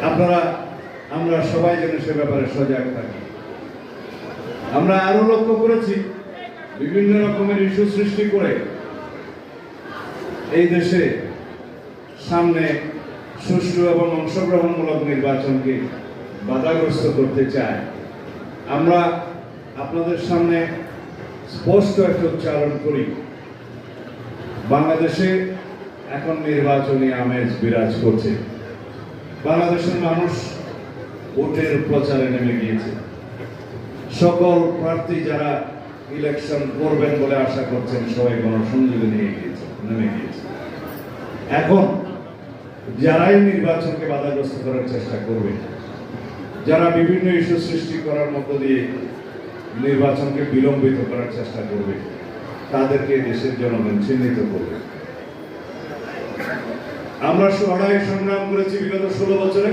আমরা সবাই যেন সে ব্যাপারে সজাগ থাকি। আমরা আরো লক্ষ্য করেছি বিভিন্ন রকমের ইস্যু সৃষ্টি করে এই দেশে সামনে সুষ্ঠু এবং অংশগ্রহণমূলক নির্বাচনকে বাধাগ্রস্ত করতে চায়। আমরা আপনাদের সামনে স্পষ্ট একটা উচ্চারণ করি, বাংলাদেশে এখন নির্বাচনী আমেজ বিরাজ করছে। বাংলাদেশের মানুষ ভোটের প্রচারে নেমে গিয়েছে। সকল প্রার্থী যারা ইলেকশন করবেন বলে আশা করছেন সবাই গণসংযোগে নেমে গিয়েছে। এখন যারাই নির্বাচনকে বাধাগ্রস্ত করার চেষ্টা করবে, যারা বিভিন্ন ইস্যু সৃষ্টি করার মধ্য দিয়ে নির্বাচনকে বিলম্বিত করার চেষ্টা করবে, তাদেরকে দেশের জনগণ চিহ্নিত করবে। আমরা লড়াই সংগ্রাম করেছি বিগত 16 বছরে।